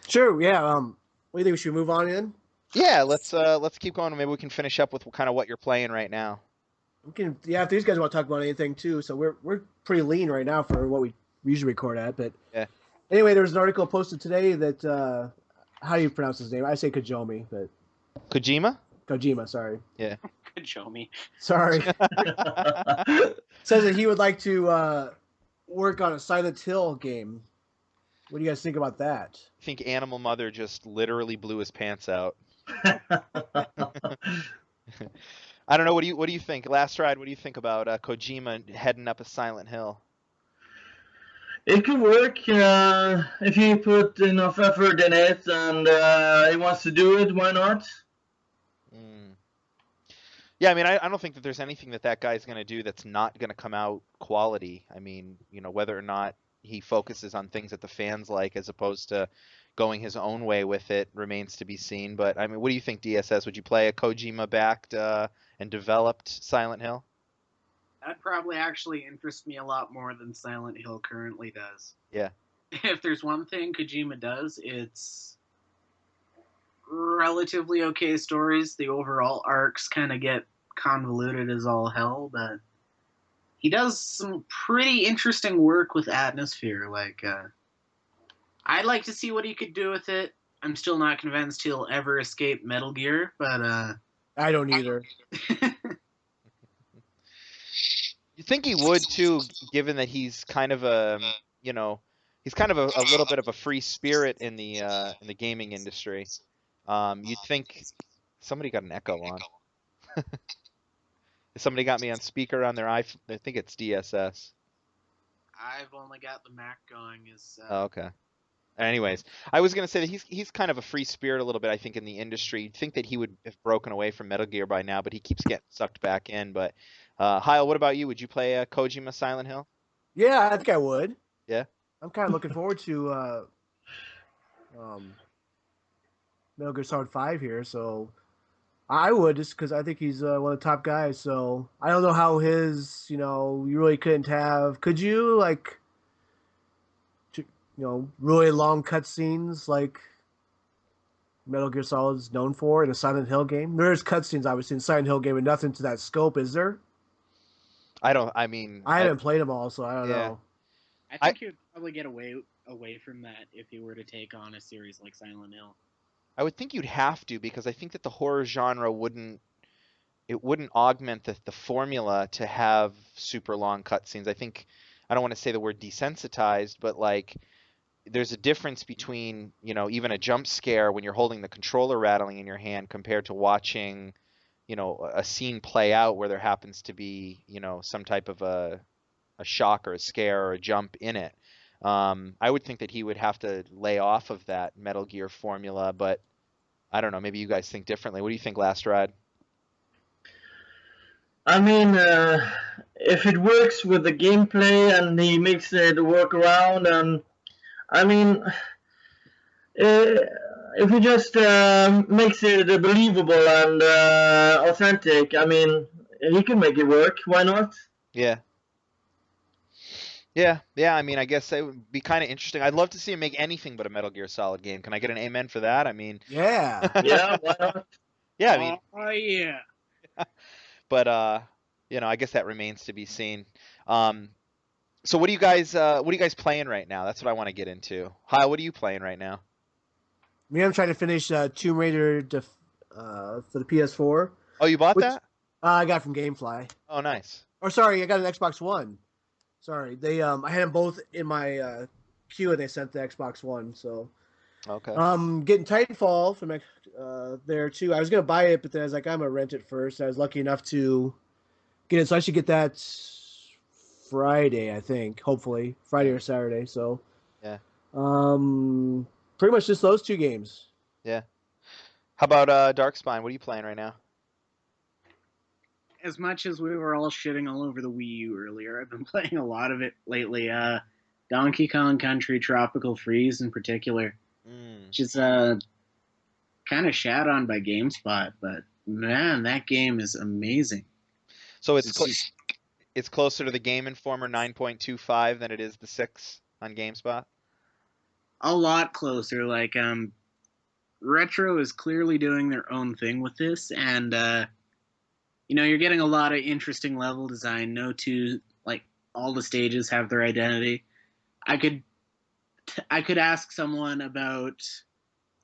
Sure. Yeah. What do you think we should move on in? Yeah. Let's keep going. Maybe we can finish up with kind of what you're playing right now. We can. Yeah. If these guys want to talk about anything too, so we're pretty lean right now for what we usually record at, but yeah. Anyway, there was an article posted today that, how do you pronounce his name? I say Kojomi, but... Kojima? Kojima, sorry. Yeah. Kajomi. Sorry. Says that he would like to work on a Silent Hill game. What do you guys think about that? I think Animal Mother just literally blew his pants out. I don't know. What do you think? Last Ride. What do you think about Kojima heading up a Silent Hill? It could work if you put enough effort in it, and he wants to do it. Why not? Mm. Yeah, I mean, I don't think that there's anything that guy's going to do that's not going to come out quality. I mean, whether or not he focuses on things that the fans like as opposed to going his own way with it remains to be seen. But I mean, what do you think, DSS? Would you play a Kojima-backed and developed Silent Hill? That'd probably actually interest me a lot more than Silent Hill currently does. Yeah. If there's one thing Kojima does, it's relatively okay stories. The overall arcs kind of get convoluted as all hell, but he does some pretty interesting work with atmosphere. Like, I'd like to see what he could do with it. I'm still not convinced he'll ever escape Metal Gear, but I don't either. You think he would too, given that he's kind of a he's kind of a little bit of a free spirit in the gaming industry. You'd think somebody got an echo on. Somebody got me on speaker on their iPhone. I think it's DSS. I've only got the Mac going. Oh, okay. Anyways, I was gonna say that he's kind of a free spirit a little bit. I think in the industry, you'd think that he would have broken away from Metal Gear by now, but he keeps getting sucked back in. But Heil, what about you? Would you play Kojima Silent Hill? Yeah, I think I would. Yeah. I'm kind of looking forward to Metal Gear Solid 5 here, so I would, just because I think he's one of the top guys. So I don't know how his, you really couldn't have. Could you, like, really long cutscenes like Metal Gear Solid's known for in a Silent Hill game? There's cutscenes, obviously, in Silent Hill game, but nothing to that scope, is there? I haven't played them all, so I don't know. I think he would probably get away from that if he were to take on a series like Silent Hill. I would think you'd have to, because I think that the horror genre wouldn't augment the formula to have super long cutscenes. I don't want to say the word desensitized, but like there's a difference between, even a jump scare when you're holding the controller rattling in your hand compared to watching, a scene play out where there happens to be, some type of a shock or a scare or a jump in it. I would think that he would have to lay off of that Metal Gear formula, but I don't know. Maybe you guys think differently. What do you think, Last Ride? I mean, if it works with the gameplay and he makes it work around, and I mean, if he just makes it believable and authentic, I mean, he can make it work. Why not? Yeah. Yeah. I mean, I guess it would be kind of interesting. I'd love to see him make anything but a Metal Gear Solid game. Can I get an amen for that? I mean, yeah. Yeah, why not? Yeah, I mean, Oh yeah. but I guess that remains to be seen. So what are you guys playing right now? That's what I want to get into. Heil, what are you playing right now? Me, I'm trying to finish Tomb Raider for the PS4. Oh, you bought that? I got from GameFly. Oh, nice. Or sorry, I got an Xbox One. Sorry, they I had them both in my queue, and they sent the Xbox One. So Okay. getting Titanfall from there too. I was gonna buy it, but then I was like, I'm gonna rent it first. I was lucky enough to get it, so I should get that Friday, I think. Hopefully, Friday or Saturday. So Yeah. Pretty much just those two games. Yeah. How about Darkspine? What are you playing right now? As much as we were all shitting all over the Wii U earlier, I've been playing a lot of it lately. Donkey Kong Country Tropical Freeze in particular, which is kind of shat on by GameSpot, but man, that game is amazing. So it's closer to the Game Informer 9.25 than it is the 6 on GameSpot? A lot closer. Like, Retro is clearly doing their own thing with this, and you're getting a lot of interesting level design. No two, like, all the stages have their identity. I could ask someone about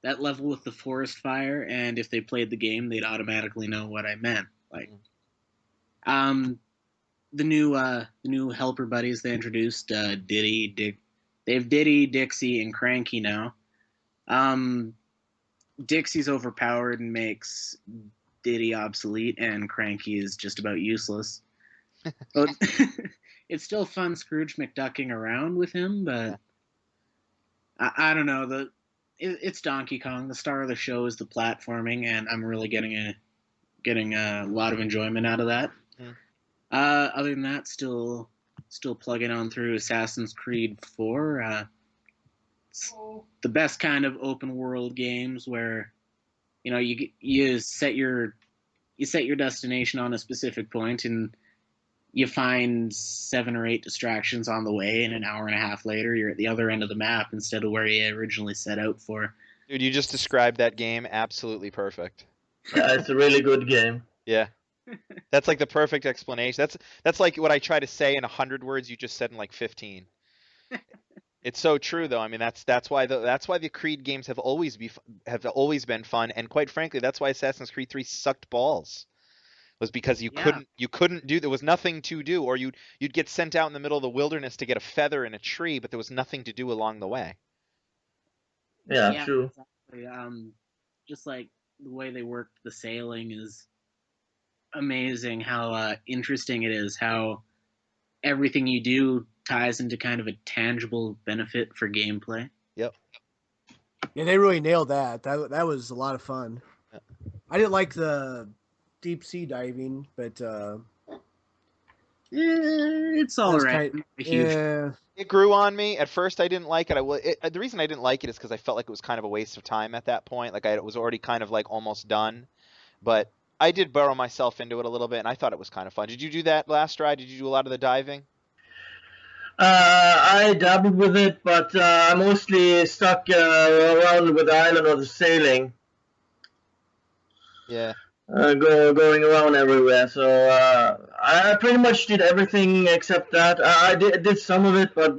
that level with the forest fire, and if they played the game, they'd automatically know what I meant. Like, the new helper buddies they introduced, Diddy, they have Diddy, Dixie, and Cranky now. Dixie's overpowered and makes Diddy obsolete, and Cranky is just about useless. But it's still fun Scrooge McDucking around with him, but I don't know. It's Donkey Kong. The star of the show is the platforming, and I'm really getting a lot of enjoyment out of that. Other than that, still plugging on through Assassin's Creed 4. It's the best kind of open world games where, you know, you set your destination on a specific point and you find 7 or 8 distractions on the way, and an hour and a half later you're at the other end of the map instead of where you originally set out for. Dude, you just described that game absolutely perfect. Yeah, it's a really good game. Yeah. That's like the perfect explanation. That's like what I try to say in 100 words you just said in like 15. It's so true though. I mean, that's why the Creed games have always been fun, and quite frankly, that's why Assassin's Creed 3 sucked balls. Was because you couldn't do, there was nothing to do, or you'd get sent out in the middle of the wilderness to get a feather in a tree, but there was nothing to do along the way. Yeah, true. Exactly. Just like the way they worked the sailing is amazing. How interesting it is. How everything you do ties into kind of a tangible benefit for gameplay. Yep. Yeah, they really nailed that. That was a lot of fun. Yeah. I didn't like the deep sea diving, but it's all right. Yeah. It grew on me. At first, I didn't like it. The reason I didn't like it is because I felt like it was kind of a waste of time at that point. Like I was already kind of like almost done, but I did burrow myself into it a little bit, and I thought it was kind of fun. Did you do that last ride? Did you do a lot of the diving? I dabbled with it, but I mostly stuck around with the island or the sailing. Yeah. Going around everywhere. So I pretty much did everything except that. I did some of it, but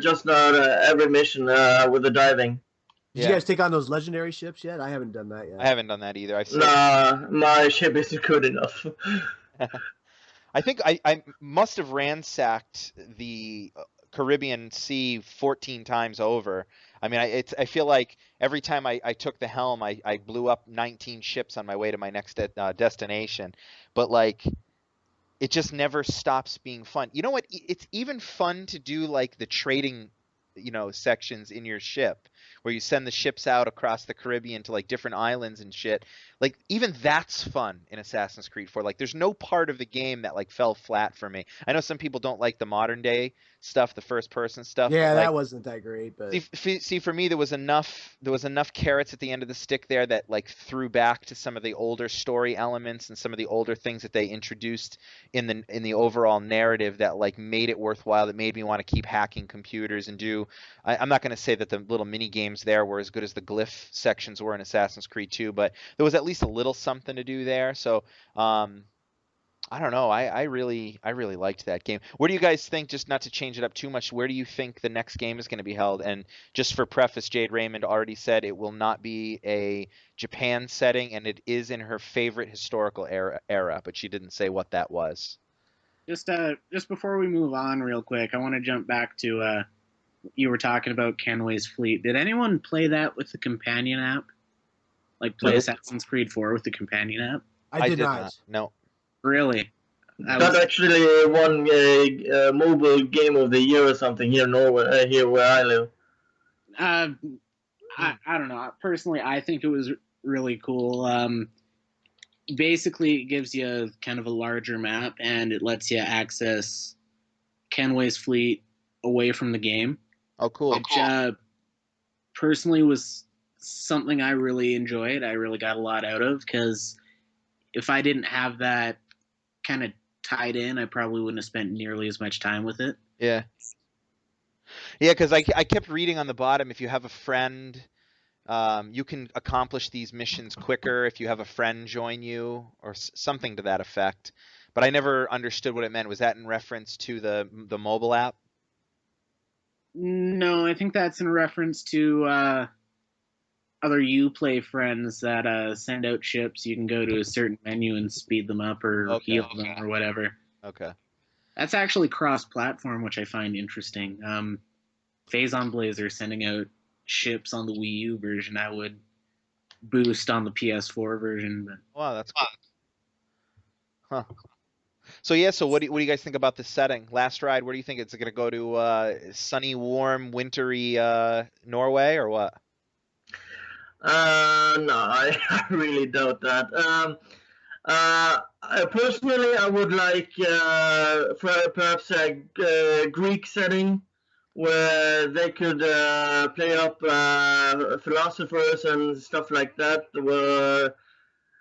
just not every mission with the diving. Did you guys take on those legendary ships yet? I haven't done that yet. I haven't done that either. Nah, my ship isn't good enough. I think I must have ransacked the Caribbean Sea 14 times over. I mean, I feel like every time I took the helm, I blew up 19 ships on my way to my next destination. But like, it just never stops being fun. You know what? It's even fun to do like the trading, sections in your ship where you send the ships out across the Caribbean to like different islands and shit. Like even that's fun in Assassin's Creed 4. Like there's no part of the game that like fell flat for me. I know some people don't like the modern day stuff, the first person stuff. Yeah, like, that wasn't that great. But see, for me, there was enough carrots at the end of the stick there that like threw back to some of the older story elements and some of the older things that they introduced in the overall narrative that like made it worthwhile. That made me want to keep hacking computers and do. I'm not going to say that the little mini games there were as good as the glyph sections were in Assassin's Creed 2, but there was at least a little something to do there. So. I don't know. I really liked that game. Where do you guys think, just not to change it up too much, where do you think the next game is going to be held? And just for preface, Jade Raymond already said it will not be a Japan setting, and it is in her favorite historical era, but she didn't say what that was. Just before we move on real quick, I want to jump back to you were talking about Kenway's Fleet. Did anyone play that with the companion app? Like play Assassin's Creed 4 with the companion app? I did not. No. Really? That actually won a mobile game of the year or something here in Norway, here where I live. I don't know. Personally, I think it was really cool. Basically, it gives you kind of a larger map, and it lets you access Kenway's fleet away from the game. Oh, cool. Which personally was something I really enjoyed. I really got a lot out of, because if I didn't have that kind of tied in, I probably wouldn't have spent nearly as much time with it. Yeah, because I kept reading on the bottom, if you have a friend, you can accomplish these missions quicker if you have a friend join you, or something to that effect. But I never understood what it meant. Was that in reference to the mobile app? No, I think that's in reference to other Uplay friends that send out ships. You can go to a certain menu and speed them up or heal them or whatever. Okay. That's actually cross-platform, which I find interesting. Phazon Blazer sending out ships on the Wii U version. I would boost on the PS4 version, but Wow, that's cool. Huh. So yeah, so what do you guys think about the setting? Last Ride, where do you think it's going to go to? Sunny, warm, wintry Norway or what? No, I really doubt that. Personally, I would like perhaps a Greek setting where they could play up philosophers and stuff like that were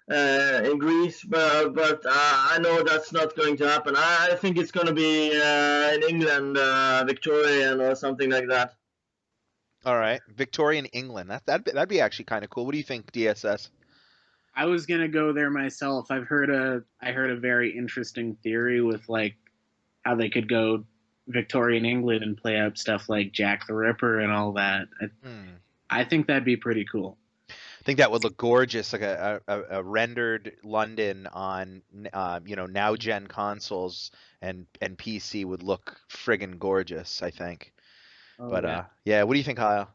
in Greece, but I know that's not going to happen. I think it's going to be in England, Victorian or something like that. All right, Victorian England. That'd be actually kind of cool. What do you think, DSS? I was gonna go there myself. I heard a very interesting theory with like how they could go Victorian England and play up stuff like Jack the Ripper and all that. I think that'd be pretty cool. I think that would look gorgeous, like a rendered London on now gen consoles and PC would look friggin' gorgeous, I think. Oh, But yeah, what do you think, Kyle?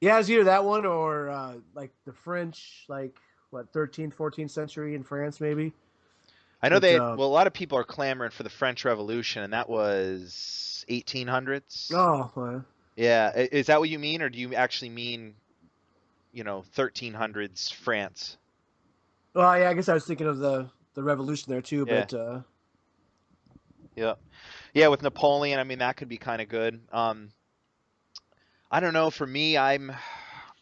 Yeah, it's either that one or like the French, like what 13th, 14th century in France, maybe. I know well, a lot of people are clamoring for the French Revolution, and that was 1800s. Oh, well. Yeah, is that what you mean, or do you actually mean 1300s France? Well, yeah, I guess I was thinking of the revolution there too, Yeah. but yeah, with Napoleon, I mean that could be kind of good. I don't know. For me, I'm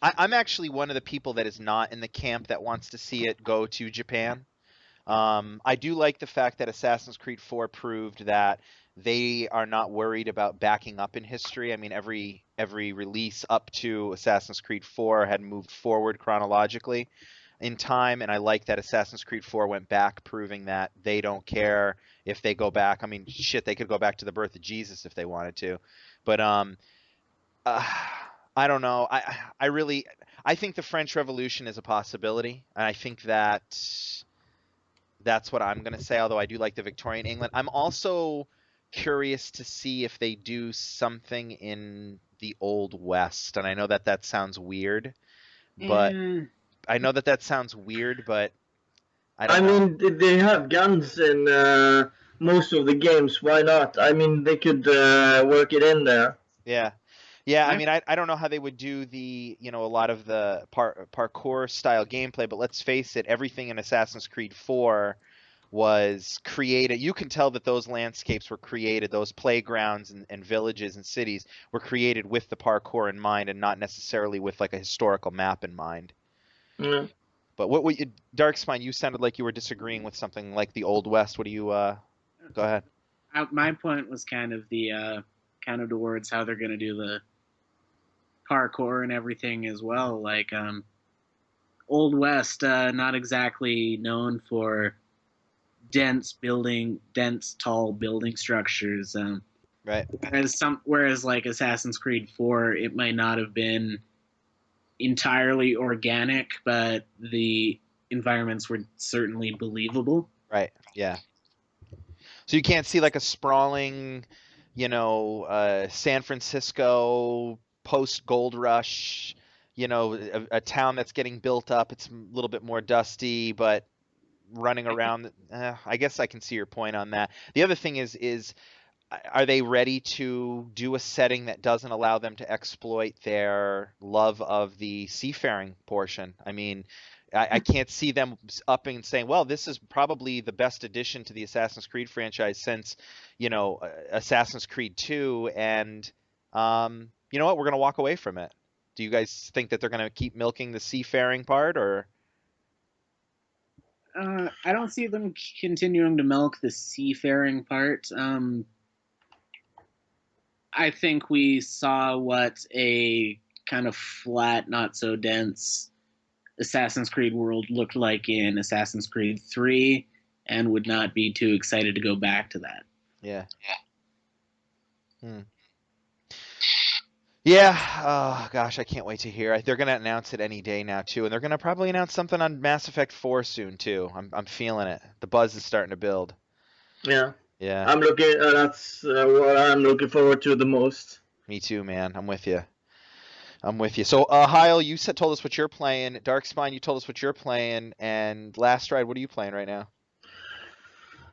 actually one of the people that is not in the camp that wants to see it go to Japan. I do like the fact that Assassin's Creed 4 proved that they are not worried about backing up in history. I mean, every release up to Assassin's Creed 4 had moved forward chronologically in time, and I like that Assassin's Creed 4 went back, proving that they don't care if they go back. I mean, shit, they could go back to the birth of Jesus if they wanted to. But I don't know. I think the French Revolution is a possibility, and I think that's what I'm going to say, although I do like the Victorian England. I'm also curious to see if they do something in the Old West, and I know that sounds weird, but I don't know. Mean, they have guns in most of the games. Why not? I mean, they could work it in there. Yeah. Yeah, I mean, I don't know how they would do the, a lot of the parkour style gameplay, but let's face it, everything in Assassin's Creed 4 was created. You can tell that those landscapes were created, those playgrounds and villages and cities were created with the parkour in mind and not necessarily with like a historical map in mind. Yeah. But Darkspine, you sounded like you were disagreeing with something like the Old West. What do you, go ahead. My point was kind of towards how they're going to do the parkour and everything as well. Like Old West, not exactly known for dense, tall building structures. Right. Whereas like Assassin's Creed 4, it might not have been entirely organic, but the environments were certainly believable. Right. Yeah. So you can't see like a sprawling, San Francisco post gold rush, a town that's getting built up. It's a little bit more dusty, but running around. I guess I can see your point on that. The other thing is are they ready to do a setting that doesn't allow them to exploit their love of the seafaring portion? I mean, I can't see them upping and saying, well, this is probably the best addition to the Assassin's Creed franchise since, Assassin's Creed 2. And you know what? We're going to walk away from it. Do you guys think that they're going to keep milking the seafaring part, or? I don't see them continuing to milk the seafaring part. I think we saw what a kind of flat, not so dense Assassin's Creed world looked like in Assassin's Creed 3 and would not be too excited to go back to that. Yeah. Yeah. Oh gosh, I can't wait to hear. They're gonna announce it any day now too, and they're gonna probably announce something on Mass Effect 4 soon too. I'm feeling it. The buzz is starting to build. Yeah. Yeah. I'm looking. That's what I'm looking forward to the most. Me too, man. I'm with you. I'm with you. So, Heil, you told us what you're playing. Darkspine, you told us what you're playing. And Last Ride, what are you playing right now?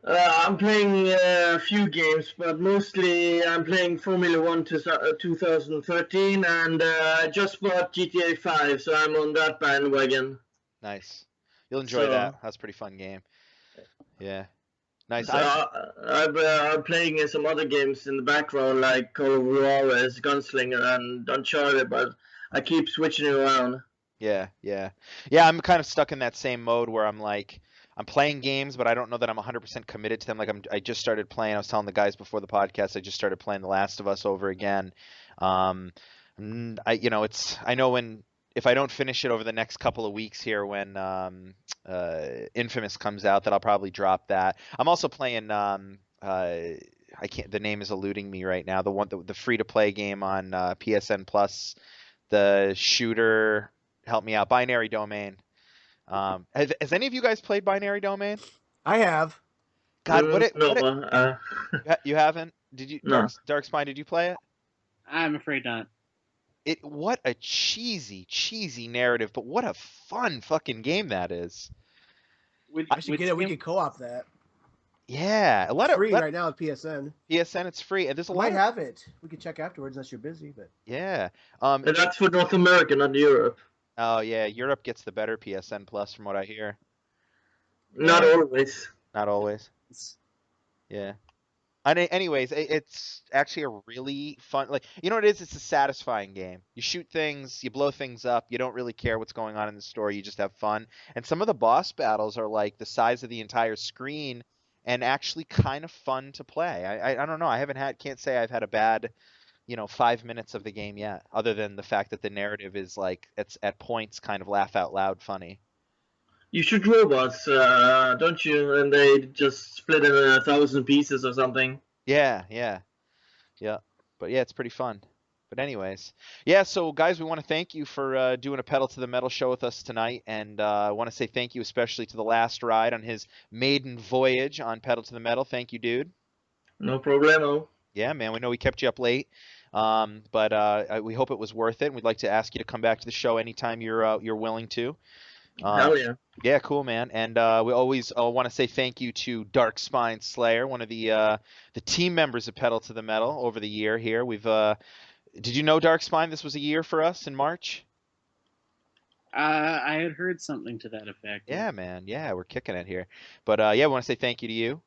I'm playing a few games, but mostly I'm playing Formula 1 2013, and I just bought GTA 5, so I'm on that bandwagon. Nice. You'll enjoy that. That's a pretty fun game. Yeah. Nice. So I'm playing some other games in the background, like Call of Juarez, Gunslinger, and Uncharted, but I keep switching around. Yeah. I'm kind of stuck in that same mode where I'm like, I'm playing games, but I don't know that I'm 100% committed to them. Like I just started playing. I was telling the guys before the podcast, I just started playing The Last of Us over again. I know if I don't finish it over the next couple of weeks here, when Infamous comes out, that I'll probably drop that. I'm also playing. The name is eluding me right now. The free to play game on PSN Plus, the shooter. Help me out. Binary Domain. Has any of you guys played Binary Domain? I have. God, you haven't? Did you? No. Darkspine, did you play it? I'm afraid not. What a cheesy narrative, but what a fun fucking game that is. I should get it. We could co-op that. Yeah, Free right now at PSN. PSN, it's free, and there's a lot. Might have it. We could check afterwards unless you're busy, but yeah. And that's for North America, not Europe. Oh yeah, Europe gets the better PSN Plus from what I hear. Not always. Not always. Yeah. Anyways, it's actually a really fun, like, you know what it is? It's a satisfying game. You shoot things, you blow things up, you don't really care what's going on in the story, you just have fun. And some of the boss battles are like the size of the entire screen and actually kind of fun to play. I don't know. Can't say I've had a bad 5 minutes of the game yet, other than the fact that the narrative is like, it's at points kind of laugh out loud funny. You shoot robots, don't you? And they just split in 1,000 pieces or something. Yeah. But yeah, it's pretty fun. But anyways, yeah, so guys, we want to thank you for doing a Pedal to the Metal show with us tonight. And I want to say thank you especially to the Last Ride on his maiden voyage on Pedal to the Metal. Thank you, dude. No problemo. Yeah, man, we know we kept you up late. But we hope it was worth it. And we'd like to ask you to come back to the show anytime you're willing to. Hell yeah. Yeah, cool, man. And we always want to say thank you to Darkspineslayer, one of the team members of Pedal to the Metal over the year here. Did you know, Darkspine, this was a year for us in March? I had heard something to that effect. Yeah, man. Yeah, we're kicking it here. But we want to say thank you to you,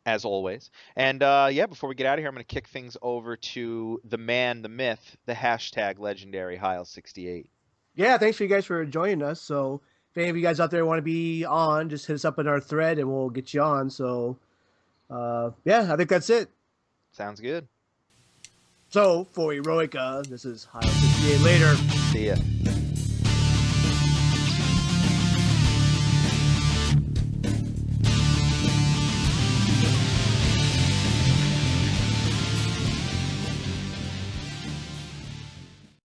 as always. And before we get out of here, I'm going to kick things over to the man, the myth, the hashtag legendary Heil68. Yeah, thanks for you guys for joining us. So if any of you guys out there want to be on, just hit us up in our thread and we'll get you on. So I think that's it. Sounds good. So for Eroica, this is Heil68 later. See ya.